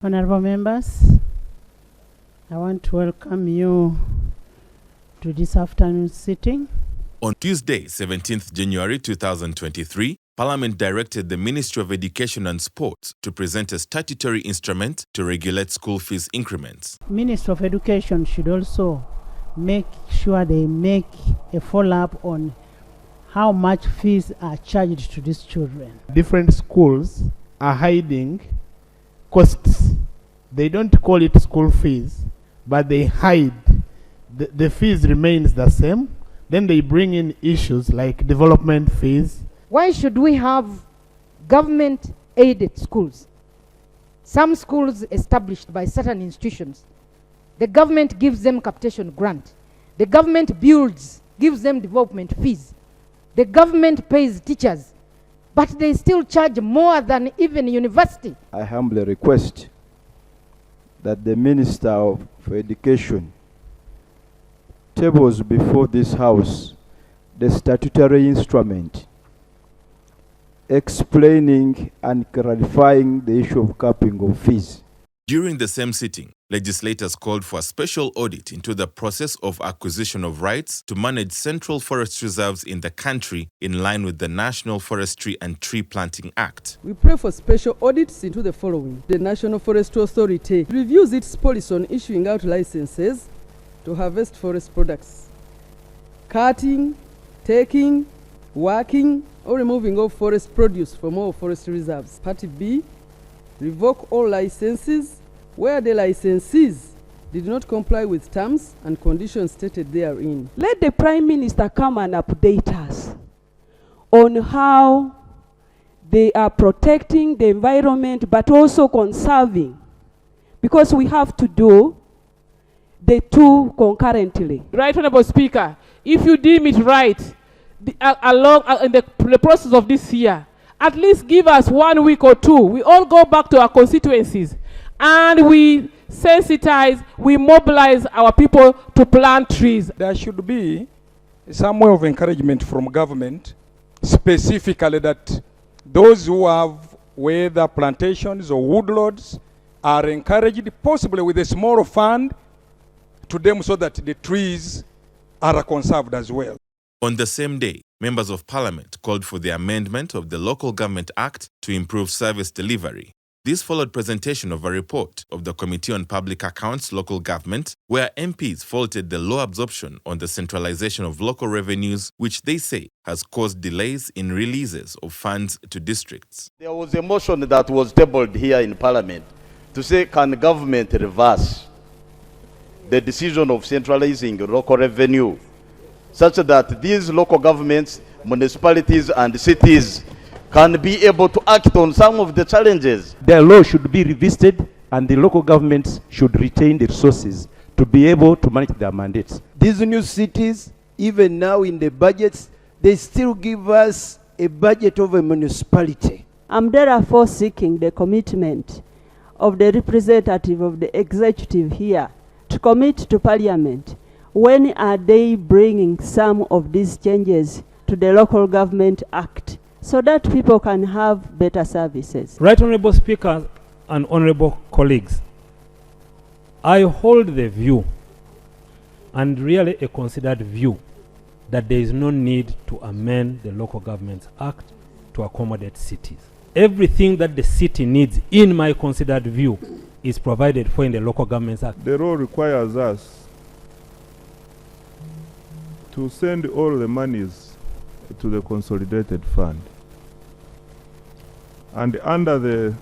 Honorable members, I want to welcome you to this afternoon's sitting. On Tuesday, 17th January 2023, Parliament directed the Ministry of Education and Sports to present a statutory instrument to regulate school fees increments. Ministry of Education should also make sure they make a follow-up on how much fees are charged to these children. Different schools are hiding costs. They don't call it school fees, but they hide. The fees remains the same. Then they bring in issues like development fees. Why should we have government-aided schools? Some schools established by certain institutions, the government gives them capitation grant. The government gives them development fees. The government pays teachers, but they still charge more than even university. I humbly request that the Minister for Education tables before this House the statutory instrument explaining and clarifying the issue of capping of fees. During the same sitting, legislators called for a special audit into the process of acquisition of rights to manage central forest reserves in the country in line with the National Forestry and Tree Planting Act. We pray for special audits into the following. The National Forestry Authority reviews its policy on issuing out licenses to harvest forest products, cutting, taking, working, or removing of forest produce from all forest reserves. Part B, revoke all licenses where the licensees did not comply with terms and conditions stated therein. Let the Prime Minister come and update us on how they are protecting the environment but also conserving, because we have to do the two concurrently. Right, Honorable Speaker, if you deem it right, along in the process of this year, at least give us 1 week or two. We all go back to our constituencies and we sensitize, we mobilize our people to plant trees. There should be some way of encouragement from government, specifically that those who have whether plantations or woodlots are encouraged, possibly with a small fund to them so that the trees are conserved as well. On the same day, members of Parliament called for the amendment of the Local Government Act to improve service delivery. This followed presentation of a report of the Committee on Public Accounts, Local Government, where MPs faulted the low absorption on the centralization of local revenues, which they say has caused delays in releases of funds to districts. There was a motion that was tabled here in Parliament to say, can government reverse the decision of centralizing local revenue, such that these local governments, municipalities and cities can be able to act on some of the challenges. The law should be revisited and the local governments should retain the resources to be able to manage their mandates. These new cities, even now in the budgets, they still give us a budget of a municipality. I'm therefore seeking the commitment of the representative of the executive here to commit to Parliament. When are they bringing some of these changes to the Local Government Act so that people can have better services? Right, Honorable Speaker and Honorable colleagues, I hold the view, and really a considered view, that there is no need to amend the Local Government Act to accommodate cities. Everything that the city needs, in my considered view, is provided for in the Local Government Act. The law requires us to send all the monies to the consolidated fund. And under the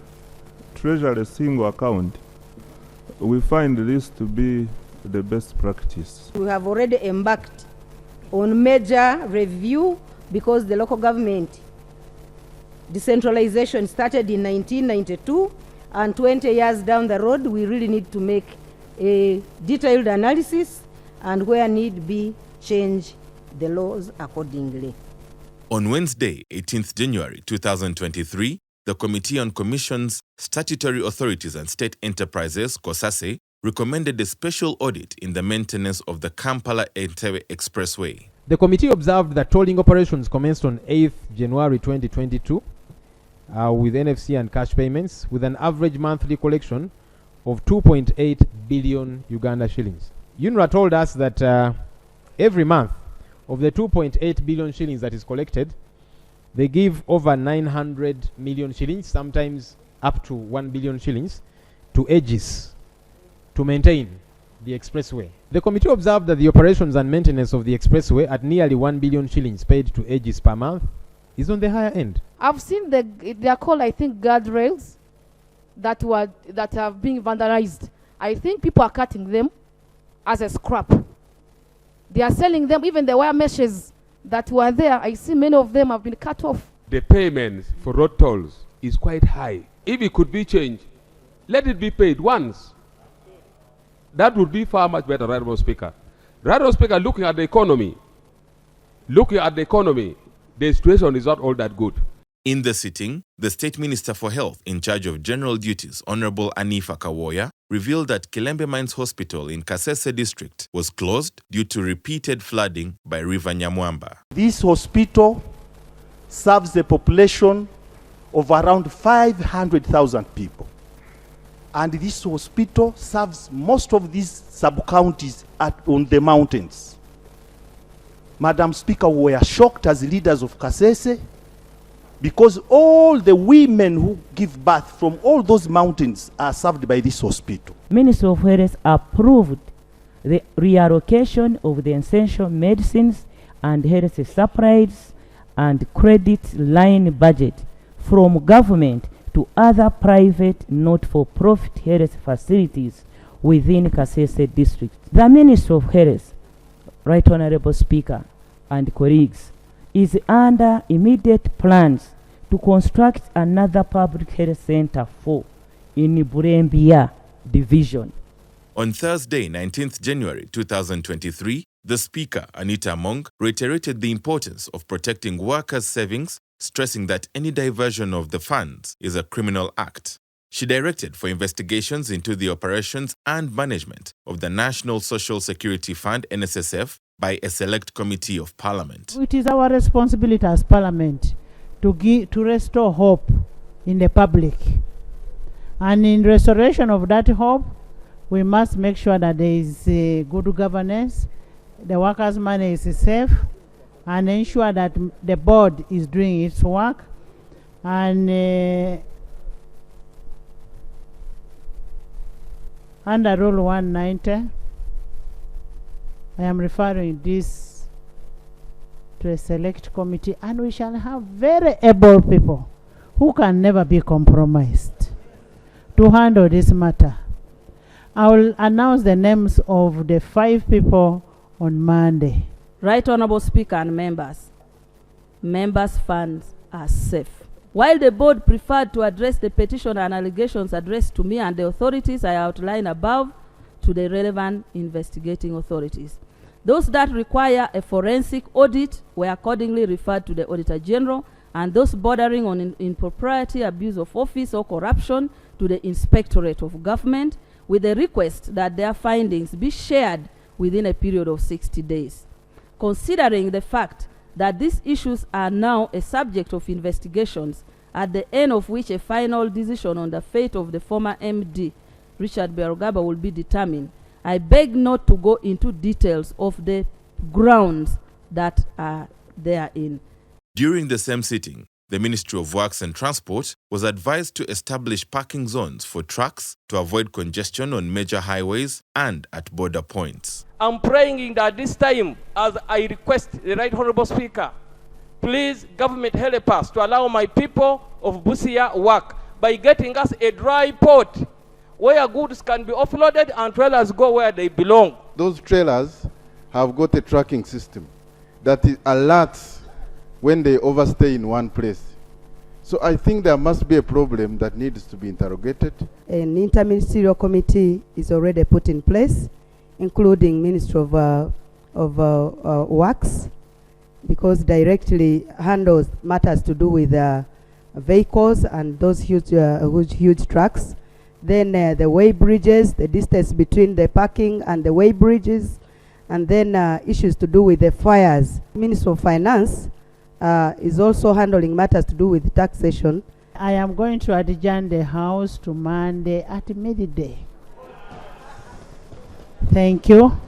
Treasury single account, we find this to be the best practice. We have already embarked on major review because the local government decentralization started in 1992, and 20 years down the road, we really need to make a detailed analysis and where need be, change the laws accordingly. On Wednesday, 18th January 2023, the Committee on Commissions, Statutory Authorities and State Enterprises, COSASE, recommended a special audit in the maintenance of the Kampala-Entebbe Expressway. The committee observed that tolling operations commenced on 8th January 2022 with NFC and cash payments, with an average monthly collection of 2.8 billion Uganda shillings. UNRWA told us that every month of the 2.8 billion shillings that is collected, they give over 900 million shillings, sometimes up to 1 billion shillings, to Aegis to maintain the expressway. The committee observed that the operations and maintenance of the expressway at nearly 1 billion shillings paid to Aegis per month is on the higher end. I've seen they are called, I think, guardrails that are being vandalized. I think people are cutting them as a scrap. They are selling them, even the wire meshes that were there. I see many of them have been cut off. The payments for road tolls is quite high. If it could be changed, let it be paid once. That would be far much better, Right Honourable Speaker. Right Honourable Speaker, looking at the economy, the situation is not all that good. In the sitting, the State Minister for Health in charge of general duties, Honorable Anifa Kawoya, revealed that Kilembe Mines Hospital in Kasese district was closed due to repeated flooding by River Nyamwamba. This hospital serves a population of around 500,000 people. And this hospital serves most of these sub-counties on the mountains. Madam Speaker, we are shocked as leaders of Kasese because all the women who give birth from all those mountains are served by this hospital. Ministry of Health approved the reallocation of the essential medicines and health supplies and credit line budget from government to other private not-for-profit health facilities within Kasese district. The Ministry of Health, Right Honourable Speaker and colleagues, is under immediate plans to construct another public health center in Burembia division. On Thursday, 19th January 2023, the Speaker, Anita Among, reiterated the importance of protecting workers' savings, stressing that any diversion of the funds is a criminal act. She directed for investigations into the operations and management of the National Social Security Fund, NSSF, by a select committee of Parliament. It is our responsibility as Parliament to restore hope in the public. And in restoration of that hope, we must make sure that there is good governance, the workers' money is safe, and ensure that the board is doing its work. And under Rule 190, I am referring this to a select committee, and we shall have very able people who can never be compromised to handle this matter. I will announce the names of the 5 people on Monday. Right Honourable Speaker and members funds are safe. While the board preferred to address the petition and allegations addressed to me and the authorities I outlined above to the relevant investigating authorities, those that require a forensic audit were accordingly referred to the Auditor General, and those bordering on impropriety, abuse of office or corruption to the Inspectorate of Government, with the request that their findings be shared within a period of 60 days. Considering the fact that these issues are now a subject of investigations, at the end of which a final decision on the fate of the former MD, Richard Berogaba, will be determined, I beg not to go into details of the grounds that are therein. During the same sitting, the Ministry of Works and Transport was advised to establish parking zones for trucks to avoid congestion on major highways and at border points. I'm praying that this time, as I request the Right Honourable Speaker, please, government, help us to allow my people of Busia work by getting us a dry port where goods can be offloaded and trailers go where they belong. Those trailers have got a tracking system that alerts when they overstay in one place. So I think there must be a problem that needs to be interrogated. An interministerial committee is already put in place, including Ministry of Works, because directly handles matters to do with vehicles and those huge trucks. Then the way bridges, the distance between the parking and the way bridges, and then issues to do with the fires. Ministry of Finance is also handling matters to do with taxation. I am going to adjourn the House to Monday at midday. Thank you.